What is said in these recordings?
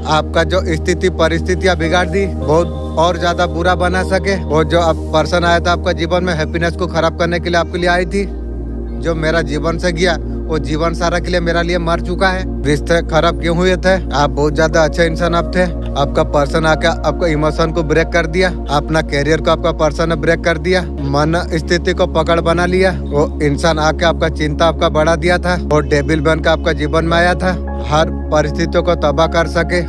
आपका जो स्थिति परिस्थितियाँ बिगाड़ दी, बहुत और ज्यादा बुरा बना सके। वो जो अब पर्सन आया था आपका जीवन में हैप्पीनेस को खराब करने के लिए आपके लिए आई थी, जो मेरा जीवन से गया वो जीवन सारा के लिए मेरा लिए मर चुका है। रिश्ते खराब क्यों हुए थे? आप बहुत ज्यादा अच्छे इंसान आप थे। आपका पर्सन आके आपका इमोशन को ब्रेक कर दिया, अपना कैरियर को आपका पर्सन ने ब्रेक कर दिया, मन स्थिति को पकड़ बना लिया। वो इंसान आके आपका चिंता आपका बढ़ा दिया था और डेबिल बन के आपका जीवन में आया था, हर परिस्थितियों को तबाह कर सके।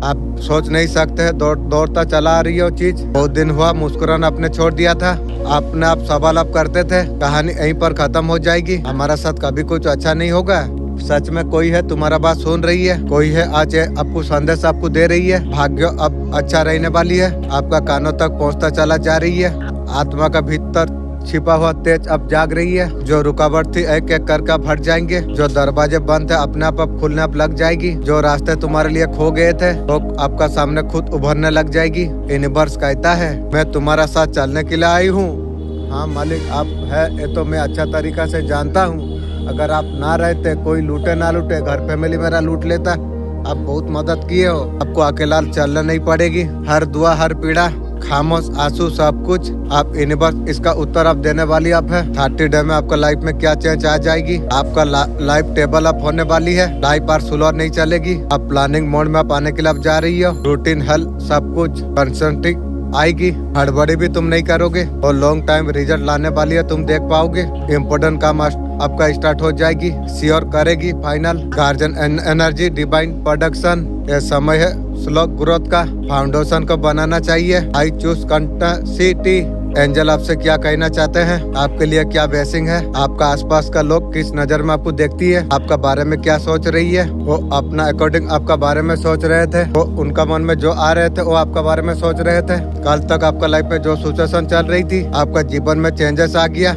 आप सोच नहीं सकते, दौड़ता चला आ रही है वो चीज। बहुत दिन हुआ मुस्कुराना आपने छोड़ दिया था, आपने आप सवाल आप करते थे कहानी यहीं पर खत्म हो जाएगी, हमारा साथ कभी कुछ अच्छा नहीं होगा। सच में कोई है तुम्हारा बात सुन रही है, कोई है आज आपको संदेश आपको दे रही है, भाग्य अब अच्छा रहने वाली है, आपका कानों तक पहुंचता चला जा रही है। आत्मा का भीतर छिपा हुआ तेज अब जाग रही है, जो रुकावट थी एक एक करके अब हट जाएंगे, जो दरवाजे बंद थे अपने आप अब खुलने अब लग जाएगी, जो रास्ते तुम्हारे लिए खो गए थे वो आपका सामने खुद उभरने लग जाएगी। यूनिवर्स कहता है मैं तुम्हारा साथ चलने के लिए आई हूँ। हाँ मालिक आप है ये तो मैं अच्छा तरीका से जानता हूँ, अगर आप ना रहते, कोई लूटे ना लूटे, घर फैमिली मेरा लूट लेता, आप बहुत मदद किए हो, आपको अकेला चलना नहीं पड़ेगी। हर दुआ हर पीड़ा खामोश आंसू सब कुछ आप यूनिवर्स इसका उत्तर आप देने वाली आप है। 30 डे में आपका लाइफ में क्या चेंज आ जाएगी, आपका लाइफ टेबल अप होने वाली है, लाइफ बार स्लो नहीं चलेगी, आप प्लानिंग मोड में आप आने के लिए आप जा रही हो, रूटीन हेल्थ सब कुछ कंसंट्रेट आएगी, हड़बड़ी भी तुम नहीं करोगे और लॉन्ग टाइम रिजल्ट लाने वाली है, तुम देख पाओगे। इम्पोर्टेंट काम आपका स्टार्ट हो जाएगी, श्योर करेगी final. Guardian energy divine production, ये समय है स्लो ग्रोथ का, फाउंडेशन को बनाना चाहिए। I choose continuity. एंजल आपसे क्या कहना चाहते हैं, आपके लिए क्या ब्लेसिंग है, आपका आसपास का लोग किस नजर में आपको देखती है, आपका बारे में क्या सोच रही है, वो अपना अकॉर्डिंग आपका बारे में सोच रहे थे, वो उनका मन में जो आ रहे थे वो आपका बारे में सोच रहे थे। कल तक आपका लाइफ में जो सिचुएशन चल रही थी, आपका जीवन में चेंजेस आ गया,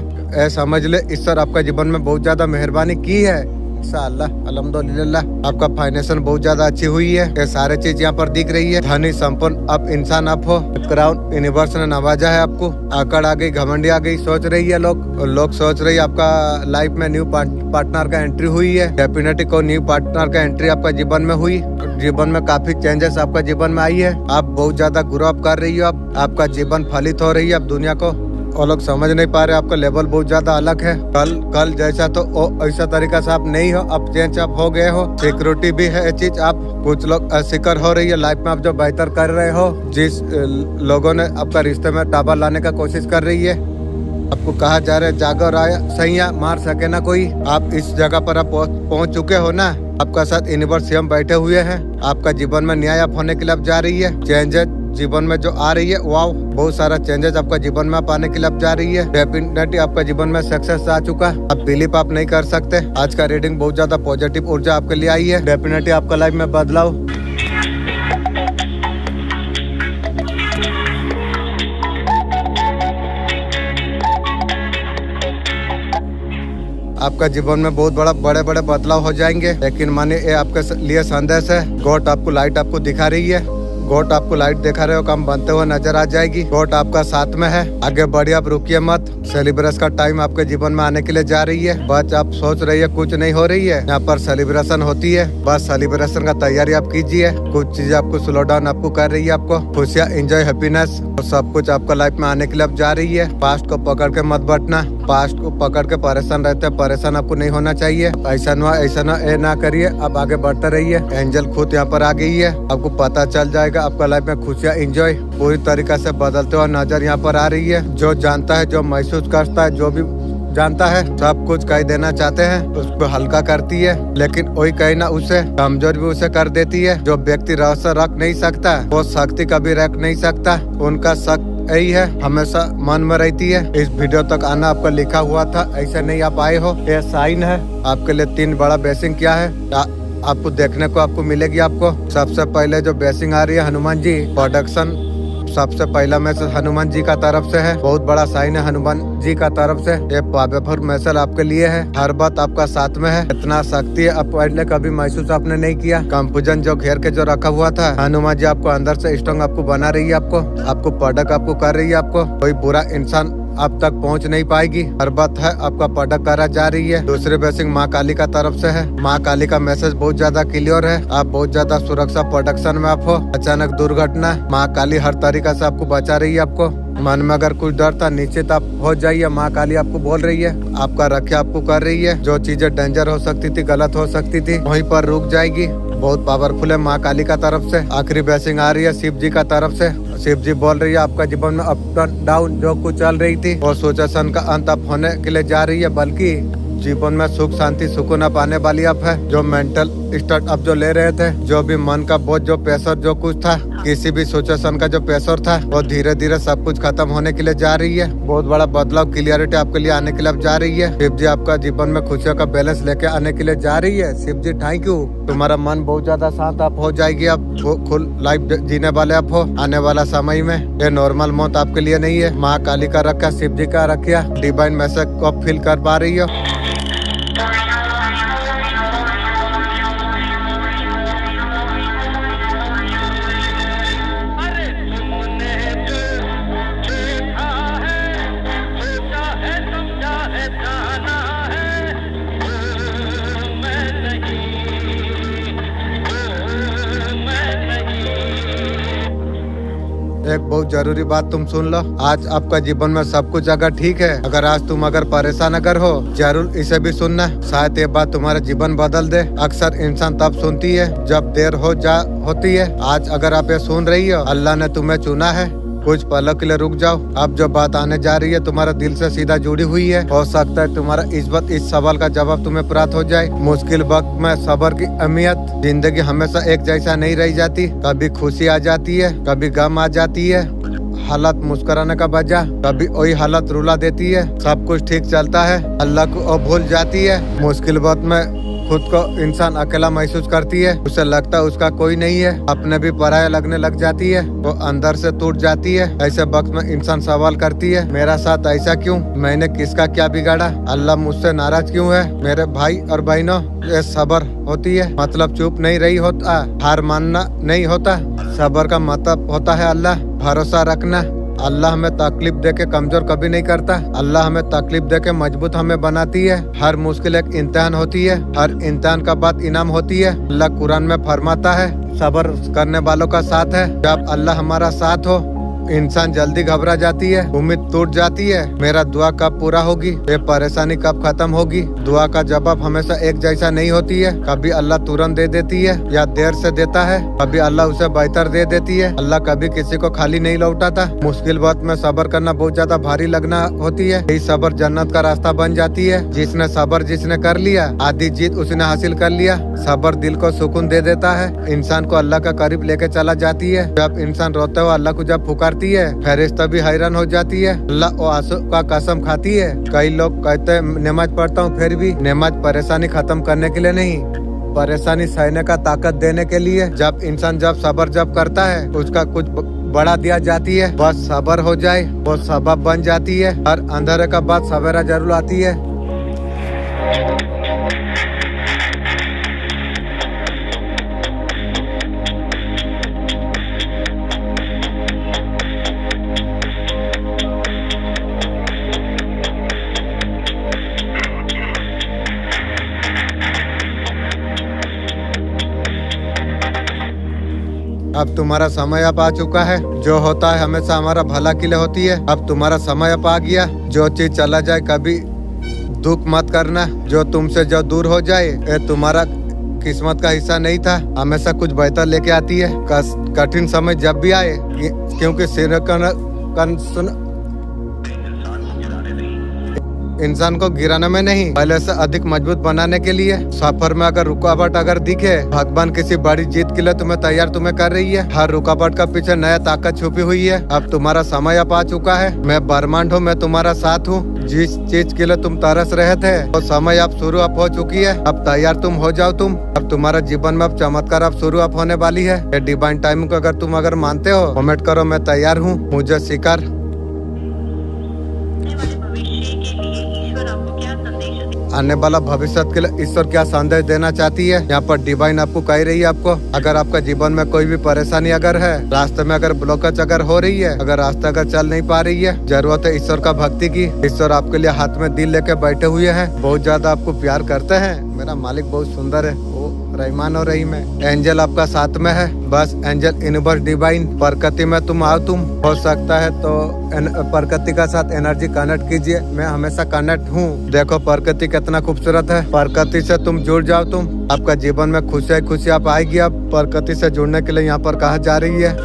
समझ ले ईश्वर आपका जीवन में बहुत ज्यादा मेहरबानी की है। इंशाअल्लाह अल्हम्दुलिल्लाह आपका फाइनेंशियल बहुत ज्यादा अच्छी हुई है, ये सारे चीज यहाँ पर दिख रही है। धनी संपन्न अब इंसान आप हो, क्राउन यूनिवर्स ने नवाजा है आपको, आकड़ आ गई, घमंडी आ गई, सोच रही है लोग सोच रही है आपका लाइफ में न्यू पार्टनर का एंट्री हुई है। डेफिनेटली को न्यू पार्टनर का एंट्री आपका जीवन में हुई, जीवन में काफी चेंजेस आपका जीवन में आई है, आप बहुत ज्यादा ग्रो अप कर रही हो, आपका जीवन फलित हो रही है। अब दुनिया को वो लोग समझ नहीं पा रहे, आपका लेवल बहुत ज्यादा अलग है। कल जैसा तो ऐसा तरीका से आप नहीं हो, अब चेंज आप हो गए हो। सिक्योरिटी भी है चीज, आप कुछ लोग असिकर हो रही है लाइफ में, आप जो बेहतर कर रहे हो, जिस लोगों ने आपका रिश्ते में टाबा लाने का कोशिश कर रही है, आपको कहा जा रहा है जागो राय सैया मार सके ना कोई, आप इस जगह पर आप पहुंच चुके हो ना, आपका साथ यूनिवर्स हम बैठे हुए हैं, आपका जीवन में न्याय आप होने के लिए अब जा रही है। चेंजेस जीवन में जो आ रही है, वाव बहुत सारा चेंजेस आपका जीवन में आप आने के लिए अब जा रही है। डेफिनेटली आपका जीवन में सक्सेस आ चुका, अब बिलीव आप नहीं कर सकते। आज का रीडिंग बहुत ज्यादा पॉजिटिव ऊर्जा आपके लिए आई है, डेफिनेटली आपका लाइफ में बदलाव। आपका जीवन में बहुत बड़े बड़े बदलाव हो जाएंगे, लेकिन माने ये आपके लिए संदेश है। गॉड आपको लाइट आपको दिखा रही है, गॉड आपको लाइट दिखा रहे हो, काम बनते हुए नजर आ जाएगी। गॉड आपका साथ में है, आगे बढ़िए, आप रुकिए मत। सेलिब्रेशन का टाइम आपके जीवन में आने के लिए जा रही है। बस आप सोच रही है कुछ नहीं हो रही है, यहाँ पर सेलिब्रेशन होती है, बस सेलिब्रेशन का तैयारी आप कीजिए। कुछ चीजें आपको स्लो डाउन आपको कर रही है, आपको खुशियाँ एंजॉय हैप्पीनेस और सब कुछ आपका लाइफ में आने के लिए अब जा रही है। पास्ट को पकड़ के मत बैठना, पास्ट को पकड़ के परेशान रहते हैं, परेशान आपको नहीं होना चाहिए। ऐसा ना ये ना करिए, आप आगे बढ़ते रहिए। एंजल खुद यहाँ पर आ गई है, आपको पता चल जाएगा आपका लाइफ में खुशियाँ एंजॉय पूरी तरीका से बदलते हुए नजर यहाँ पर आ रही है। जो जानता है, जो महसूस करता है, जो भी जानता है, सब कुछ कह देना चाहते हैं, उसको हल्का करती है, लेकिन वही कहना उसे कमजोर भी उसे कर देती है। जो व्यक्ति रहस्य रख नहीं सकता, वो शक्ति कभी रख नहीं सकता। उनका शक यही है, हमेशा मन में रहती है। इस वीडियो तक आना आपका लिखा हुआ था, ऐसे नहीं आप आए हो, ये साइन है। आपके लिए 3 बड़ा ब्लेसिंग क्या है, आपको देखने को आपको मिलेगी। आपको सबसे पहले जो बेसिंग आ रही है हनुमान जी प्रोडक्शन, सबसे पहला मैसेज हनुमान जी का तरफ से है। बहुत बड़ा साइन है हनुमान जी का तरफ से। ये पावरफुल मैसेज आपके लिए है। हर बात आपका साथ में है। इतना शक्ति है आप पहले कभी महसूस आपने नहीं किया। कंफ्यूजन जो घेर के जो रखा हुआ था, हनुमान जी आपको अंदर से स्ट्रॉन्ग आपको बना रही है। आपको प्रोडक्ट आपको कर रही है। आपको कोई बुरा इंसान आप तक पहुंच नहीं पाएगी। हर बात है आपका प्रोडक्ट करा जा रही है। दूसरी बेसिंग माँ काली का तरफ से है। माँ काली का मैसेज बहुत ज्यादा क्लियर है। आप बहुत ज्यादा सुरक्षा प्रोटेक्शन में आप हो। अचानक दुर्घटना, माँ काली हर तरीका से आपको बचा रही है। आपको मन में अगर कुछ डर था निश्चित आप हो जाइए। माँ काली आपको बोल रही है, आपका रक्षा आपको कर रही है। जो चीजें डेंजर हो सकती थी, गलत हो सकती थी, वहीं पर रुक जाएगी। बहुत पावरफुल है माँ काली का तरफ से। आखिरी ब्लेसिंग आ रही है शिव जी का तरफ से। शिव जी बोल रही है आपका जीवन में अप डाउन जो कुछ चल रही थी वो सिचुएशन का अंत अब होने के लिए जा रही है, बल्कि जीवन में सुख शांति सुकून अब आने वाली अब है। जो मेंटल स्टार्ट अब जो ले रहे थे, जो भी मन का बोझ, जो प्रेशर जो कुछ था, किसी भी सिचुएशन का जो प्रेशर था, वो धीरे धीरे सब कुछ खत्म होने के लिए जा रही है। बहुत बड़ा बदलाव क्लियरिटी आपके लिए आने के लिए अब जा रही है। शिव जी आपका जीवन में खुशियों का बैलेंस लेके आने के लिए जा रही है। शिव जी थैंक यू। तुम्हारा मन बहुत ज्यादा शांत आप हो जाएगी। अब खुल लाइफ जीने वाले आप हो आने वाला समय में। ये नॉर्मल मौत आपके लिए नहीं है। माँ काली का रखा, शिव जी का रखिया, डिवाइन मैसेज को फील कर पा रही हो। एक बहुत जरूरी बात तुम सुन लो। आज आपका जीवन में सब कुछ अगर ठीक है, अगर आज तुम अगर परेशान अगर हो, जरूर इसे भी सुनना। शायद ये बात तुम्हारा जीवन बदल दे। अक्सर इंसान तब सुनती है जब देर होती है। आज अगर आप ये सुन रही हो, अल्लाह ने तुम्हें चुना है। कुछ पलों के लिए रुक जाओ। अब जो बात आने जा रही है तुम्हारा दिल से सीधा जुड़ी हुई है। हो सकता है तुम्हारा इस सवाल का जवाब तुम्हें प्राप्त हो जाए। मुश्किल वक्त में सब्र की अहमियत। जिंदगी हमेशा एक जैसा नहीं रह जाती। कभी खुशी आ जाती है, कभी गम आ जाती है। हालत मुस्कुराने का वजह, कभी वही हालत रुला देती है। सब कुछ ठीक चलता है, अल्लाह को भूल जाती है। मुश्किल वक्त में खुद को इंसान अकेला महसूस करती है। उसे लगता है उसका कोई नहीं है। अपने भी पराया लगने लग जाती है। वो अंदर से टूट जाती है। ऐसे वक्त में इंसान सवाल करती है, मेरा साथ ऐसा क्यों? मैंने किसका क्या बिगाड़ा? अल्लाह मुझसे नाराज क्यों है? मेरे भाई और बहनों, ये सब्र होती है मतलब चुप नहीं रही होता, हार मानना नहीं होता। सब्र का मतलब होता है अल्लाह भरोसा रखना। अल्लाह हमें तकलीफ देके कमजोर कभी नहीं करता। अल्लाह हमें तकलीफ देके मजबूत हमें बनाती है। हर मुश्किल एक इम्तिहान होती है। हर इम्तिहान का बाद इनाम होती है। अल्लाह कुरान में फरमाता है, सब्र करने वालों का साथ है। जब अल्लाह हमारा साथ हो, इंसान जल्दी घबरा जाती है, उम्मीद टूट जाती है। मेरा दुआ कब पूरा होगी, ये परेशानी कब खत्म होगी। दुआ का जवाब हमेशा एक जैसा नहीं होती है। कभी अल्लाह तुरंत दे देती है या देर से देता है। कभी अल्लाह उसे बेहतर दे देती है। अल्लाह कभी किसी को खाली नहीं लौटाता। मुश्किल वक्त में सब्र करना बहुत ज्यादा भारी लगना होती है। यही सब्र जन्नत का रास्ता बन जाती है। जिसने सब्र जिसने कर लिया, आधी जीत उसने हासिल कर लिया। सब्र दिल को सुकून दे देता है, इंसान को अल्लाह का करीब लेके चला जाती है। जब इंसान रोते हुए अल्लाह को जब पुकारती है, फरिश्ता भी हैरान हो जाती है। अल्लाह वो आंसू का कसम खाती है। कई लोग कहते हैं नमाज पढ़ता हूँ, फिर भी नमाज परेशानी खत्म करने के लिए नहीं, परेशानी सहने का ताकत देने के लिए। जब इंसान जब सब्र जब करता है, उसका कुछ बढ़ा दिया जाती है। बस सब्र हो जाए, वो सबब बन जाती है। हर अंधेरे का बाद सवेरा जरूर आती है। अब तुम्हारा समय अब आ चुका है। जो होता है हमेशा हमारा भला के लिए होती है। अब तुम्हारा समय अब आ गया। जो चीज चला जाए कभी दुख मत करना। जो तुमसे जो दूर हो जाए, ये तुम्हारा किस्मत का हिस्सा नहीं था। हमेशा कुछ बेहतर लेके आती है। कठिन समय जब भी आए, क्योंकि इंसान को गिराने में नहीं, पहले से अधिक मजबूत बनाने के लिए। सफर में अगर रुकावट अगर दिखे, भगवान किसी बड़ी जीत के लिए तुम्हें तैयार कर रही है। हर रुकावट का पीछे नया ताकत छुपी हुई है। अब तुम्हारा समय अब आ चुका है। मैं ब्रह्मांड हूँ, मैं तुम्हारा साथ हूँ। जिस चीज के लिए तुम तरस रहे थे वो समय अब शुरू अब हो चुकी है। अब तैयार तुम हो जाओ तुम। अब तुम्हारा जीवन में अब चमत्कार अब शुरू अब होने वाली है। ये डिवाइन टाइमिंग को अगर तुम मानते हो, कमेंट करो मैं तैयार हूँ, मुझे स्वीकार। आने वाला भविष्य के लिए ईश्वर क्या संदेश देना चाहती है, यहाँ पर डिवाइन आपको कह रही है। आपको अगर आपका जीवन में कोई भी परेशानी अगर है, रास्ते में अगर ब्लॉकेज अगर हो रही है, अगर रास्ता अगर चल नहीं पा रही है, जरूरत है ईश्वर का भक्ति की। ईश्वर आपके लिए हाथ में दिल लेके बैठे हुए हैं, बहुत ज्यादा आपको प्यार करते हैं। मेरा मालिक बहुत सुंदर है, वो रहमान और रहीम है। एंजल आपका साथ में है। बस एंजल यूनिवर्स डिवाइन प्रकृति में तुम आओ। तुम हो सकता है तो प्रकृति का साथ एनर्जी कनेक्ट कीजिए। मैं हमेशा कनेक्ट हूँ। देखो प्रकृति कितना खूबसूरत है। प्रकृति से तुम जुड़ जाओ। तुम आपका जीवन में खुशियाँ खुशियाँ आप आएगी। आप प्रकृति से जुड़ने के लिए यहाँ पर कहा जा रही है।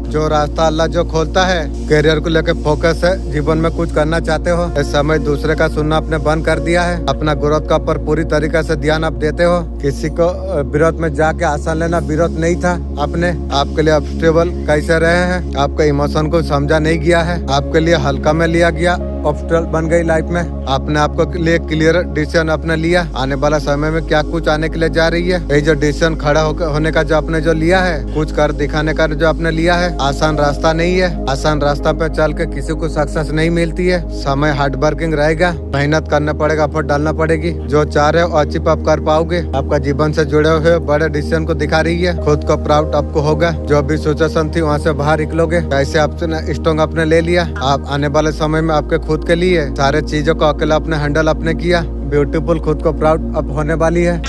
जो रास्ता अल्लाह जो खोलता है, करियर को लेकर फोकस है, जीवन में कुछ करना चाहते हो, इस समय दूसरे का सुनना आपने बंद कर दिया है। अपना ग्रोथ का पर पूरी तरीके से ध्यान आप देते हो। किसी को विरोध में जाके आसान लेना विरोध नहीं था। आपने आपके लिए स्टेबल कैसे रहे हैं, आपके इमोशन को समझा नहीं गया है, आपके लिए हल्का में लिया गया, ऑब्स्टल बन गई लाइफ में। आपने आपको लिए क्लियर डिसीजन अपने लिया। आने वाला समय में क्या कुछ आने के लिए जा रही है। ये जो डिसीजन खड़ा होने का जो आपने जो लिया है, कुछ कर दिखाने का जो आपने लिया है, आसान रास्ता नहीं है। आसान रास्ता पे चल के किसी को सक्सेस नहीं मिलती है। समय हार्ड वर्किंग रहेगा, मेहनत करना पड़ेगा, एफर्ट डालना पड़ेगी। जो चाह रहे हो अचीव आप कर पाओगे। आपका जीवन से जुड़े हुए बड़े डिसीजन को दिखा रही है। खुद को प्राउड आपको होगा। जो भी सिचुएशन थी वहाँ से बाहर निकलोगे। कैसे आपने स्ट्रॉन्ग आपने ले लिया। आप आने वाले समय में आपके खुद के लिए सारे चीजों को अकेला अपने हैंडल अपने किया। ब्यूटीफुल, खुद को प्राउड अब होने वाली है।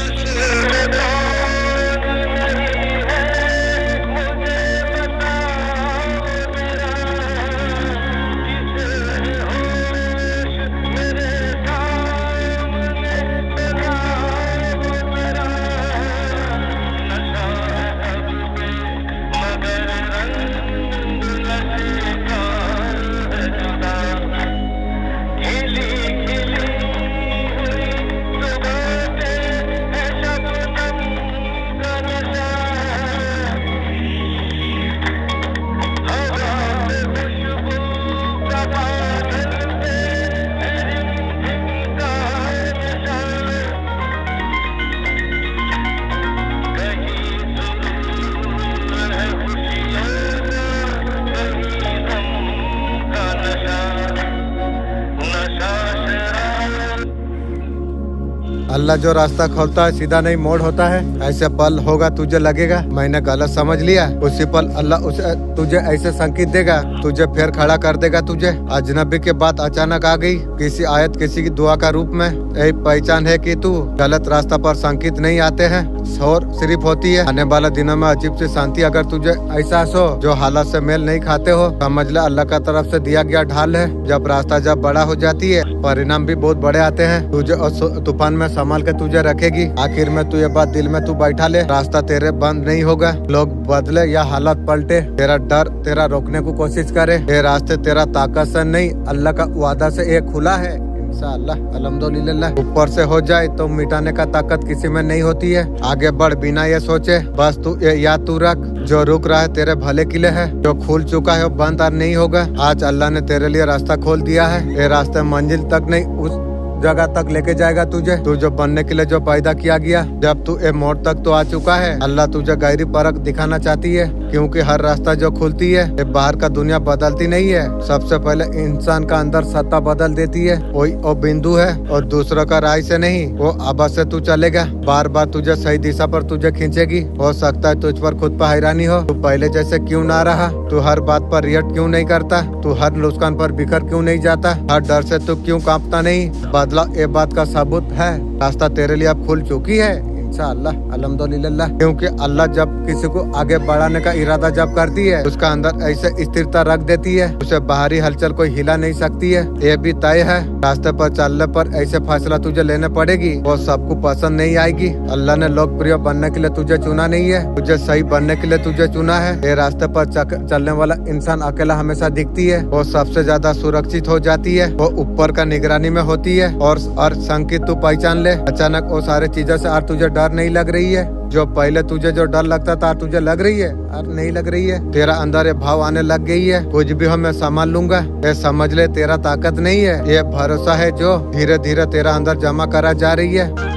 अल्लाह जो रास्ता खोलता है सीधा नहीं मोड़ होता है। ऐसे पल होगा तुझे लगेगा मैंने गलत समझ लिया, उसी पल अल्लाह उसे तुझे ऐसे संकेत देगा, तुझे फिर खड़ा कर देगा। तुझे अजनबी के बाद अचानक आ गई किसी आयत, किसी की दुआ का रूप में। यही पहचान है कि तू गलत रास्ता पर संकेत नहीं आते हैं, शोर सिर्फ होती है। आने वाले दिनों में अजीब सी शांति अगर तुझे एहसास हो, जो हालात से मेल नहीं खाते हो, समझ ले अल्लाह का तरफ से दिया गया ढाल है। जब रास्ता जब बड़ा हो जाती है, परिणाम भी बहुत बड़े आते हैं। तुझे तूफान में संभाल के तुझे रखेगी। आखिर में तू ये बात दिल में तू बैठा ले, रास्ता तेरे बंद नहीं होगा। लोग बदले या हालात पलटे, तेरा डर तेरा रोकने को कोशिश करे, ये रास्ते तेरा ताकत से नहीं अल्लाह का वादा से एक खुला है। इंशाअल्लाह अल्हम्दुलिल्लाह। ऊपर से हो जाए तो मिटाने का ताकत किसी में नहीं होती है। आगे बढ़ बिना ये सोचे, बस तू ये याद तू रख, जो रुक रहा है तेरे भले के लिए है, जो खुल चुका है वो बंद और नहीं होगा। आज अल्लाह ने तेरे लिए रास्ता खोल दिया है। ये रास्ते मंजिल तक नहीं, उस जगह तक लेके जाएगा तुझे। तू जो बनने के लिए जो पैदा किया गया, जब तू ए मोड़ तक तो आ चुका है, अल्लाह तुझे गहरी परख दिखाना चाहती है। क्योंकि हर रास्ता जो खुलती है, ये बाहर का दुनिया बदलती नहीं है। सबसे पहले इंसान का अंदर सत्ता बदल देती है। वही वो बिंदु है और दूसरों का राय से नहीं, वो आवाज से तू चलेगा। बार बार तुझे सही दिशा पर तुझे खींचेगी। हो सकता है तुझ पर खुद पर हैरानी हो, तू पहले जैसे क्यों ना रहा, तू हर बात पर रिएक्ट क्यों नहीं करता, तू हर नुकसान पर बिखर क्यों नहीं जाता, हर डर से तू क्यों कांपता नहीं। बदला ये बात का सबूत है, रास्ता तेरे लिए अब खुल चुकी है। इंशाअल्लाह अल्हम्दुलिल्लाह। क्योंकि अल्लाह जब किसी को आगे बढ़ाने का इरादा जब करती है उसका अंदर ऐसे स्थिरता रख देती है, उसे बाहरी हलचल कोई हिला नहीं सकती है। ये भी तय है रास्ते पर चलने पर ऐसे फैसला तुझे लेने पड़ेगी, वो सबको पसंद नहीं आएगी। अल्लाह ने लोकप्रिय बनने के लिए तुझे चुना नहीं है, तुझे सही बनने के लिए तुझे चुना है। ये रास्ते पर चलने वाला इंसान अकेला हमेशा दिखती है, वो सबसे ज्यादा सुरक्षित हो जाती है, वो ऊपर का निगरानी में होती है। और संकेत तू पहचान ले, अचानक वो सारे चीजों से और तुझे डर नहीं लग रही है। जो पहले तुझे जो डर लगता था तुझे लग रही है और नहीं लग रही है। तेरा अंदर ये भाव आने लग गई है, कुछ भी हो मैं संभाल लूंगा। ये समझ ले तेरा ताकत नहीं है, ये भरोसा है जो धीरे धीरे तेरा अंदर जमा करा जा रही है।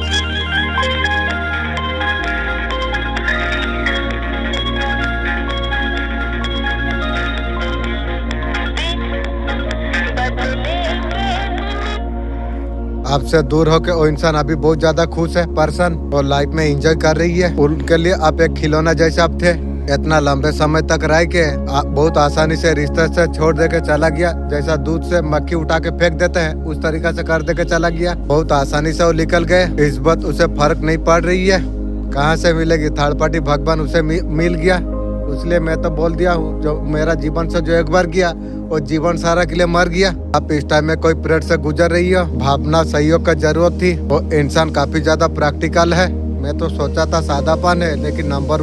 आपसे दूर होके वो इंसान अभी बहुत ज्यादा खुश है पर्सन और लाइफ में एंजॉय कर रही है। उनके लिए आप एक खिलौना जैसे आप थे, इतना लंबे समय तक रह के बहुत आसानी से रिश्ते से छोड़ दे के चला गया। जैसा दूध से मक्खी उठा के फेंक देते हैं उस तरीका से कर दे के चला गया। बहुत आसानी से वो निकल गए, इस बात उसे फर्क नहीं पड़ रही है। कहाँ से मिलेगी, थर्ड पार्टी भगवान उसे मिल गया। इसलिए मैं तो बोल दिया हूँ, जो मेरा जीवन से जो एक बार गया वो जीवन सारा के लिए मर गया। आप इस टाइम में कोई पीरियड से गुजर रही हो, भावना सहयोग का जरूरत थी। वो इंसान काफी ज्यादा प्रैक्टिकल है। मैं तो सोचा था सादापन है, लेकिन नंबर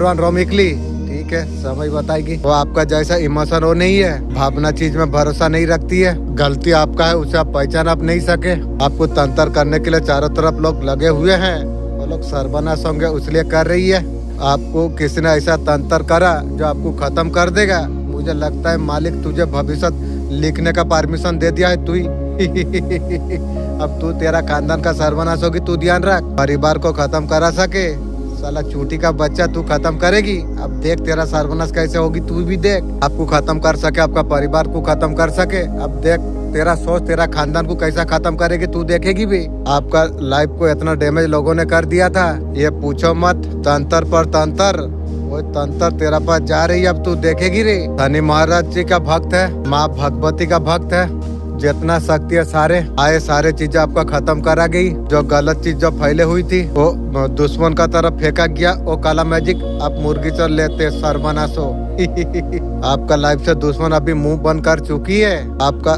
वन रोमिकली ठीक है, समय बताएगी। वो आपका जैसा इमोशन वो नहीं है, भावना चीज में भरोसा नहीं रखती है। गलती आपका है, उसे आप पहचान आप नहीं सके। आपको तंत्र करने के लिए चारों तरफ लोग लगे हुए हैं, वो लोग सर्वनाश होंगे इसलिए कर रही है। आपको किसी ने ऐसा तंत्र करा जो आपको खत्म कर देगा। मुझे लगता है मालिक तुझे भविष्य लिखने का परमिशन दे दिया है तू ही। अब तू तेरा खानदान का सर्वनाश होगी, तू ध्यान रख। परिवार को खत्म करा सके साला चूटी का बच्चा तू खत्म करेगी। अब देख तेरा सर्वनाश कैसे होगी, तू भी देख। आपको खत्म कर सके, आपका परिवार को खत्म कर सके, अब देख तेरा सोच तेरा खानदान को कैसा खत्म करेगी, तू देखेगी भी। आपका लाइफ को इतना डैमेज लोगों ने कर दिया था, ये पूछो मत। तंत्र पर तंत्र, वो तंत्र तेरा पास जा रही है, अब तू देखेगी रे। शनि महाराज जी का भक्त है, माँ भगवती का भक्त है। जितना शक्ति है सारे चीजें आपका खत्म करा गई। जो गलत चीज जो फैले हुई थी वो दुश्मन का तरफ फेंका गया। वो काला मैजिक आप मुर्गी चल लेते सर्वनाश हो। आपका लाइफ से दुश्मन अभी मुंह बंद कर चुकी है। आपका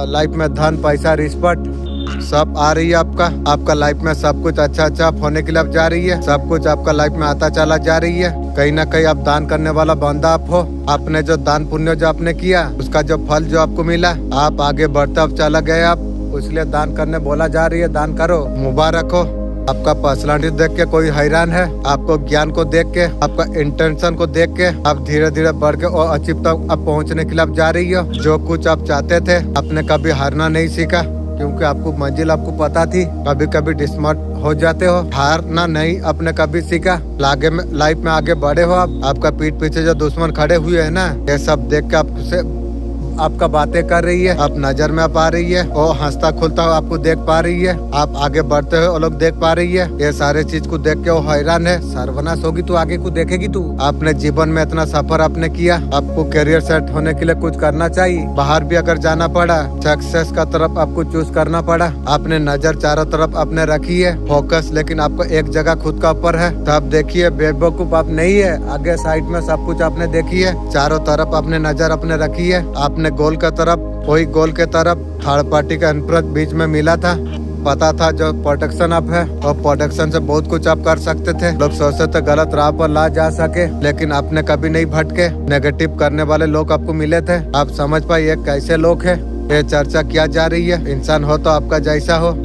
लाइफ में धन पैसा रिस्पेक्ट सब आ रही है। आपका लाइफ में सब कुछ अच्छा होने के लिए अब जा रही है। सब कुछ आपका लाइफ में आता चला जा रही है। कहीं ना कहीं आप दान करने वाला बंदा आप हो। आपने जो दान पुण्य जो आपने किया उसका जो फल जो आपको मिला, आप आगे बढ़ते अब चला गए आप, इसलिए दान करने बोला जा रही है। दान करो, मुबारक हो। आपका पर्सनालिटी देख के कोई हैरान है। आपको ज्ञान को देख के, आपका इंटेंशन को देख के आप धीरे धीरे बढ़ के और अचीव तक आप पहुँचने के लिए आप जा रही हो। जो कुछ आप चाहते थे, आपने कभी हारना नहीं सीखा, क्योंकि आपको मंजिल आपको पता थी। कभी कभी डिसमर्ट हो जाते हो, हारना नहीं आपने कभी सीखा। लाइफ में आगे बढ़े हो आप। आपका पीठ पीछे जो दुश्मन खड़े हुए है ना, ये सब देख के आपका बातें कर रही है, आप नजर में आप आ रही है। वो हंसता खुलता हो आपको देख पा रही है। आप आगे बढ़ते हो वो लोग देख पा रही है। ये सारे चीज को देख के वो हैरान है। सर्वनाश होगी तू, आगे को देखेगी तू। आपने जीवन में इतना सफर आपने किया, आपको करियर सेट होने के लिए कुछ करना चाहिए। बाहर भी अगर जाना पड़ा, सक्सेस का तरफ आपको चूज करना पड़ा। आपने नजर चारों तरफ आपने रखी है, फोकस लेकिन आपको एक जगह खुद का ऊपर है। तब देखिए बेवकूफ आप नहीं है। आगे साइड में सब कुछ आपने देखी है, चारों तरफ आपने नजर अपने रखी है। आपने गोल का तरफ, वही गोल के तरफ थर्ड पार्टी का इन्फ्लुएंस बीच में मिला था। पता था जो प्रोटेक्शन आप है और प्रोटेक्शन से बहुत कुछ आप कर सकते थे। लोग सोचते थे गलत राह पर ला जा सके, लेकिन आपने कभी नहीं भटके। नेगेटिव करने वाले लोग आपको मिले थे, आप समझ पाए ये कैसे लोग है। ये चर्चा किया जा रही है, इंसान हो तो आपका जैसा हो।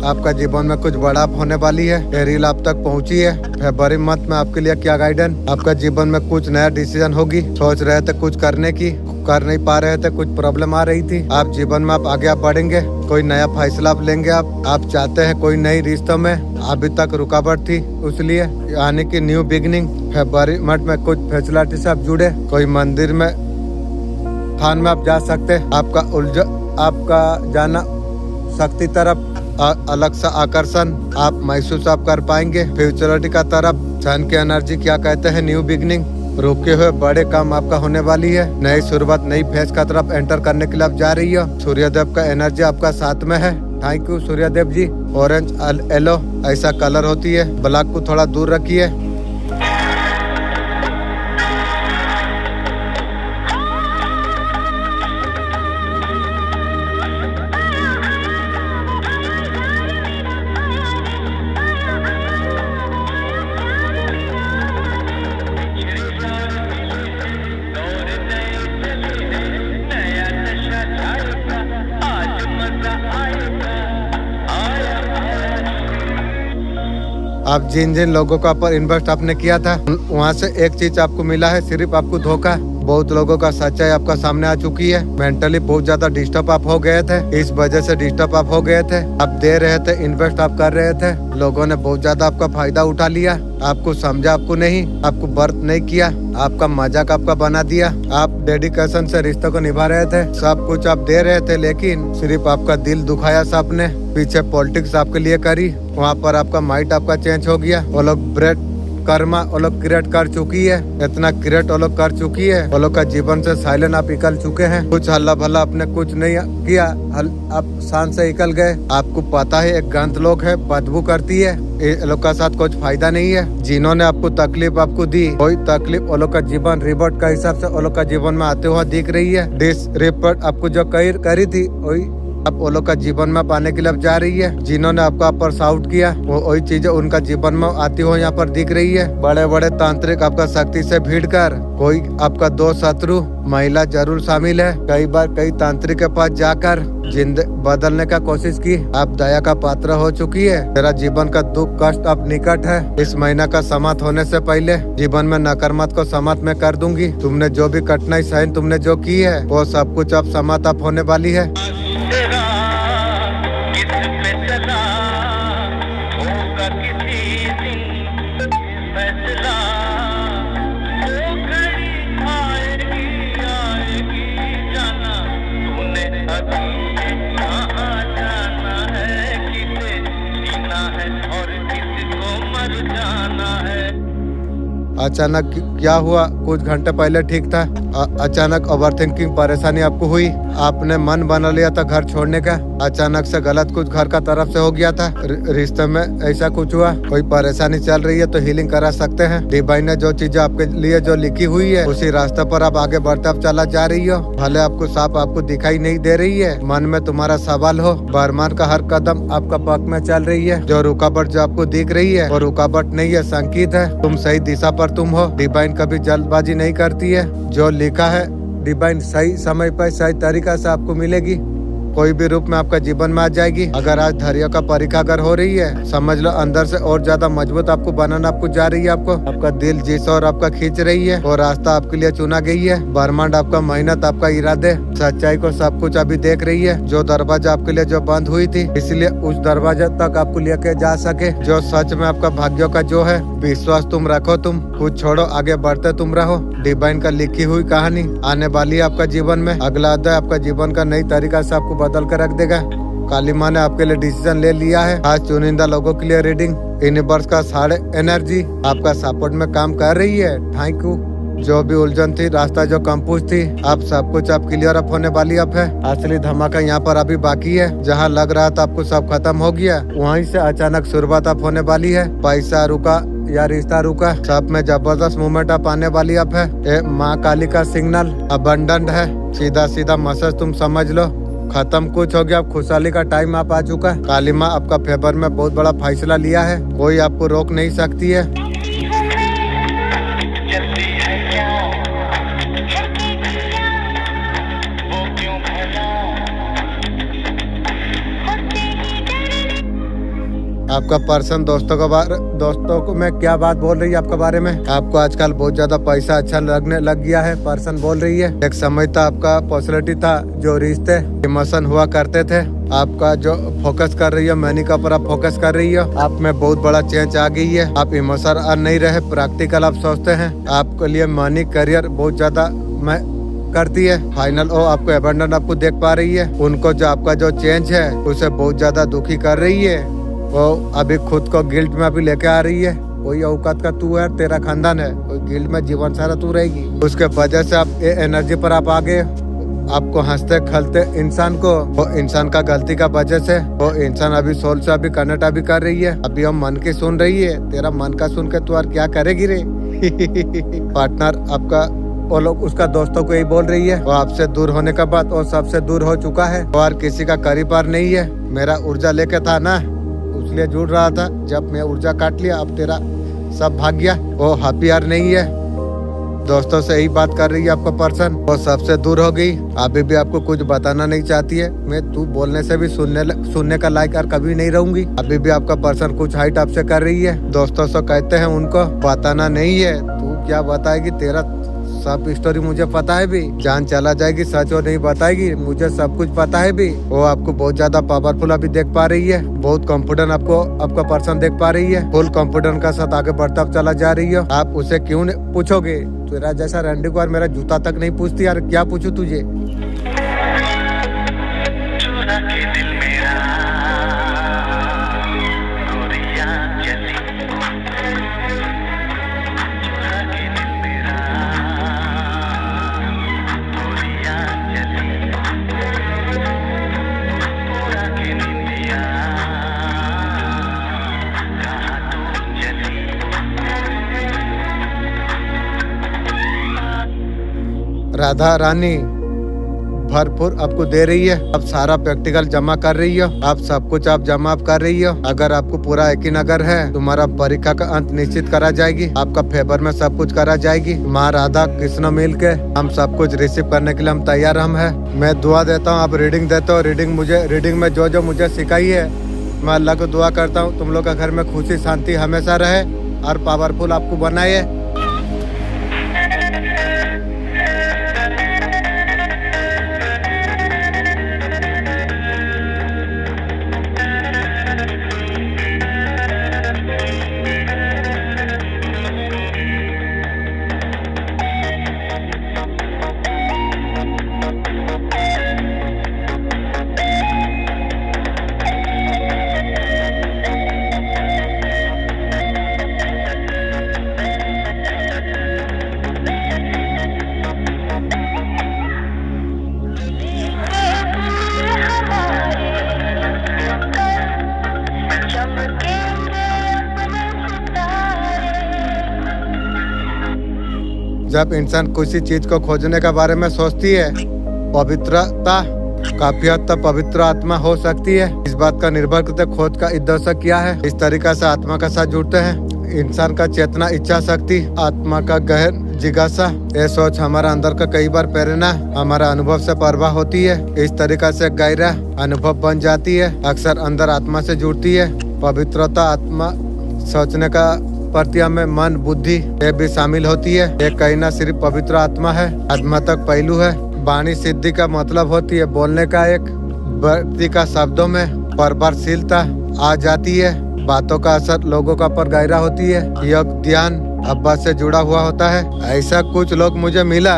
आपका जीवन में कुछ बड़ा होने वाली है। ये रील आप तक पहुंची है। फरवरी मंथ में आपके लिए क्या गाइडेंस। आपका जीवन में कुछ नया डिसीजन होगी। सोच रहे थे कुछ करने की, कर नहीं पा रहे थे, कुछ प्रॉब्लम आ रही थी। आप जीवन में आप आगे आप बढ़ेंगे, कोई नया फैसला आप लेंगे। आप चाहते हैं कोई नई रिश्तों में, अभी तक रुकावट थी, इसलिए यानी कि न्यू बिगनिंग। फरवरी मंथ में कुछ फैसिलिटी से आप जुड़े, कोई मंदिर में स्थान में आप जा सकते हैं। आपका जाना शक्ति तरफ अलग सा आकर्षण आप महसूस आप कर पाएंगे। फ्यूचरिटी का तरफ सन की एनर्जी क्या कहते हैं, न्यू बिगनिंग। रुके हुए बड़े काम आपका होने वाली है, नई शुरुआत नई फेज का तरफ एंटर करने के लिए आप जा रही हो। सूर्यदेव का एनर्जी आपका साथ में है। Thank you Suryadev ji. Orange yellow ऐसा कलर होती है, ब्लैक को थोड़ा दूर रखिए। आप जिन जिन लोगों का पर इन्वेस्ट आपने किया था, वहाँ से एक चीज आपको मिला है, सिर्फ आपको धोखा। बहुत लोगों का सच्चाई आपका सामने आ चुकी है। मेंटली बहुत ज्यादा डिस्टर्ब आप हो गए थे, इस वजह से डिस्टर्ब आप हो गए थे। आप दे रहे थे, इन्वेस्ट आप कर रहे थे, लोगों ने बहुत ज्यादा आपका फायदा उठा लिया। आपको समझा आपको नहीं, आपको बर्थ नहीं किया, आपका मजाक आपका बना दिया। आप डेडिकेशन से रिश्तों को निभा रहे थे, सब कुछ आप दे रहे थे, लेकिन सिर्फ आपका दिल दुखाया सबने। पीछे पॉलिटिक्स आपके लिए करी, वहाँ पर आपका माइंड आपका चेंज हो गया। वो लोग ब्रेड कर्मा वो लोग क्रिएट कर चुकी है, इतना क्रिएट वो लोग कर चुकी है। वो लोग का जीवन से साइलेंट आप निकल चुके हैं। कुछ हल्ला भला आपने कुछ नहीं किया, आप शान से निकल गए। आपको पता है एक गंद लोग है, बदबू करती है, ये लोग का साथ कुछ फायदा नहीं है। जिन्होंने आपको तकलीफ आपको दी, कोई तकलीफ वो लोग का जीवन रिपोर्ट का हिसाब से वो लोग का जीवन में आते हुआ दिख रही है। दिस रिपोर्ट आपको जो करी थी, वही आप वो लोग का जीवन में पाने के लिए अब जा रही है। जिन्होंने आपका पर साउट किया, वो वही चीजें उनका जीवन में आती हुई यहाँ पर दिख रही है। बड़े बड़े तांत्रिक आपका शक्ति से भीड़ कर, कोई आपका दो शत्रु महिला जरूर शामिल है। कई बार कई तांत्रिक के पास जाकर बदलने का कोशिश की, आप दया का पात्र हो चुकी है। तेरा जीवन का दुख कष्ट अब निकट है। इस महीना का समाप्त होने से पहले जीवन में नकारात्मक को समाप्त में कर दूंगी। तुमने जो भी कठिनाई सहन तुमने जो की है, वो सब कुछ अब समाप्त अब होने वाली है। अचानक क्या हुआ, कुछ घंटे पहले ठीक था, अचानक ओवरथिंकिंग परेशानी आपको हुई, आपने मन बना लिया था घर छोड़ने का, अचानक से गलत कुछ घर का तरफ से हो गया था, रिश्ते में ऐसा कुछ हुआ, कोई परेशानी चल रही है तो हीलिंग करा सकते हैं। डिवाइन ने जो चीजें आपके लिए जो लिखी हुई है, उसी रास्ते पर आप आगे बढ़ते आप चला जा रही हो। भले आपको साफ आपको दिखाई नहीं दे रही है, मन में तुम्हारा सवाल हो, बरमान का हर कदम आपका पक्ष में चल रही है। जो रुकावट जो आपको दिख रही है, वो रुकावट नहीं है, संकेत है। तुम सही दिशा पर तुम हो। डिवाइन कभी जल्दबाजी नहीं करती है, जो लिखा है डिवाइन सही समय पर सही तरीका से आपको मिलेगी, कोई भी रूप में आपका जीवन में आ जाएगी। अगर आज धैर्य का परीक्षा अगर हो रही है, समझ लो अंदर से और ज्यादा मजबूत आपको बनाना आपको जा रही है। आपका दिल जिस और आपका खींच रही है, वो रास्ता आपके लिए चुना गई है। ब्रह्मांड आपका मेहनत आपका इरादे सच्चाई को सब कुछ अभी देख रही है। जो दरवाजा आपके लिए जो बंद हुई थी, इसलिए उस दरवाजा तक आपको लेके जा सके। जो सच में आपका भाग्यों का जो है, विश्वास तुम रखो, तुम कुछ छोड़ो, आगे बढ़ते तुम रहो। डिवाइन का लिखी हुई कहानी आने वाली है आपका जीवन में। अगला अध्याय आपका जीवन का नई तरीका से आपको बदल कर रख देगा। काली माँ ने आपके लिए डिसीजन ले लिया है। आज चुनिंदा लोगों के लिए रीडिंग, यूनिवर्स का साढ़े एनर्जी आपका सपोर्ट में काम कर रही है। Thank you. जो भी उलझन थी, रास्ता जो कंफ्यूज थी, आप सब कुछ आप क्लियर अप होने वाली अब है। असली धमाका यहाँ पर अभी बाकी है। जहाँ लग रहा था आपको सब खत्म हो गया, वहीं से अचानक शुरुआत अब होने वाली है। पैसा रुका या रिश्ता रुका, सब में जबरदस्त मूवमेंट आप आने वाली अब है। ये माँ काली का सिग्नल अबंडेंट है। सीधा सीधा मैसेज तुम समझ लो, खत्म कुछ हो गया। अब खुशहाली का टाइम आप आ चुका है। काली माँ आपका फेवर में बहुत बड़ा फैसला लिया है, कोई आपको रोक नहीं सकती है। आपका पर्सन दोस्तों को मैं क्या बात बोल रही है आपके बारे में? आपको आजकल बहुत ज्यादा पैसा अच्छा लगने लग गया है, पर्सन बोल रही है। एक समय था आपका पर्सनैलिटी था, जो रिश्ते इमोशन हुआ करते थे, आपका जो फोकस कर रही है मनी का ऊपर आप फोकस कर रही है। आप में बहुत बड़ा चेंज आ गई है। आप इमोशन नहीं रहे, प्रैक्टिकल आप सोचते हैं। आपके लिए मनी करियर बहुत ज्यादा मैं करती है। फाइनल ओ आपको एबंडन आपको देख पा रही है। उनको जो आपका जो चेंज है उसे बहुत ज्यादा दुखी कर रही है। वो अभी खुद को गिल्ट में अभी लेके आ रही है। कोई औकात का तू है, तेरा खानदान है, कोई गिल्ट में जीवन सारा तू रहेगी। उसके वजह से आप ये एनर्जी पर आप आगे आपको हंसते खलते इंसान को, वो इंसान का गलती का वजह से वो इंसान अभी सोल से अभी कनेक्ट अभी कर रही है। अभी हम मन की सुन रही है। तेरा मन का सुन के तू यार क्या करेगी रे? पार्टनर आपका वो लोग उसका दोस्तों को यही बोल रही है। वो आपसे दूर होने का बाद वो सबसे दूर हो चुका है और किसी का करीबार नहीं है। मेरा ऊर्जा लेके था ना, इसलिए जुड़ रहा था। जब मैं ऊर्जा काट लिया अब तेरा सब भाग गया। वो हैप्पीयर नहीं है। दोस्तों से यही बात कर रही है आपका पर्सन। वो सबसे दूर हो गई। अभी भी आपको कुछ बताना नहीं चाहती है। मैं तू बोलने से भी सुनने का लायक और कभी नहीं रहूंगी। अभी भी आपका पर्सन कुछ हाइट आपसे कर रही है। दोस्तों से कहते हैं उनको बताना नहीं है। तू क्या बताएगी? तेरा सब स्टोरी मुझे पता है भी। जान चला जाएगी, सच और नहीं बताएगी। मुझे सब कुछ पता है भी। वो आपको बहुत ज्यादा पावरफुल अभी देख पा रही है। बहुत कॉन्फिडेंट आपको आपका पर्सन देख पा रही है। फुल कॉन्फिडेंट का साथ आगे बढ़ता चला जा रही है। आप उसे क्यों पूछोगे? तेरा जैसा रैंडी को मेरा जूता तक नहीं पूछती यार, क्या पूछू तुझे? राधा रानी भरपूर आपको दे रही है। अब सारा प्रैक्टिकल जमा कर रही हो। आप सब कुछ आप जमा कर रही हो। अगर आपको पूरा यकीन अगर है, तुम्हारा परीक्षा का अंत निश्चित करा जाएगी। आपका फेवर में सब कुछ करा जाएगी। माँ राधा कृष्ण मिल के हम सब कुछ रिसीव करने के लिए हम तैयार हम है। मैं दुआ देता हूँ, आप रीडिंग देते हो। रीडिंग में जो मुझे सिखाई है, मैं अल्लाह को दुआ करता हूँ तुम लोग का घर में खुशी शांति हमेशा रहे और पावरफुल आपको बनाए। जब इंसान किसी चीज को खोजने के बारे में सोचती है, पवित्रता काफी हद तक पवित्र आत्मा हो सकती है। इस बात का निर्भर करते खोज का उद्देश्य क्या है। इस तरीका से आत्मा का साथ जुड़ते हैं। इंसान का चेतना, इच्छा शक्ति, आत्मा का गहन जिज्ञासा, ये सोच हमारा अंदर का कई बार प्रेरणा हमारा अनुभव से प्रवाह होती है। इस तरीका से गहरा अनुभव बन जाती है। अक्सर अंदर आत्मा से जुड़ती है। पवित्रता आत्मा सोचने का प्रति हमें मन बुद्धि ये भी शामिल होती है। ये कहीं ना सिर्फ पवित्र आत्मा है, आत्मात्मक पहलू है। वाणी सिद्धि का मतलब होती है बोलने का एक व्यक्ति का शब्दों में प्रभावशीलता आ जाती है। बातों का असर लोगों का पर गहरा होती है। योग ध्यान अब्बा से जुड़ा हुआ होता है। ऐसा कुछ लोग मुझे मिला,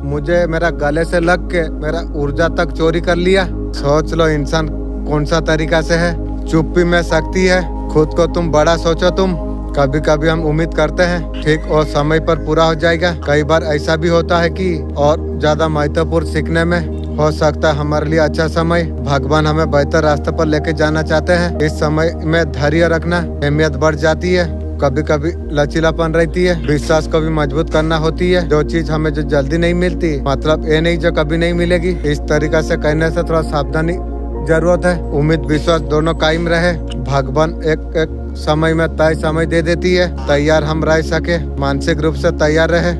मुझे मेरा गले से लग के मेरा ऊर्जा तक चोरी कर लिया। सोच लो इंसान कौन सा तरीका से है। चुप्पी में शक्ति है। खुद को तुम बड़ा सोचो। तुम कभी कभी हम उम्मीद करते हैं ठीक और समय पर पूरा हो जाएगा। कई बार ऐसा भी होता है कि और ज्यादा महत्वपूर्ण सीखने में हो सकता है हमारे लिए अच्छा समय। भगवान हमें बेहतर रास्ते पर लेके जाना चाहते हैं। इस समय में धैर्य रखना अहमियत बढ़ जाती है। कभी कभी लचीलापन रहती है। विश्वास को भी मजबूत करना होती है। जो चीज हमें जो जल्दी नहीं मिलती, मतलब ये नहीं जो कभी नहीं मिलेगी। इस तरीका से कहने से थोड़ा सावधानी जरूरत है। उम्मीद विश्वास दोनों कायम रहे। भगवान एक समय में तय समय दे देती है। तैयार हम रह सके, मानसिक रूप से तैयार रहे।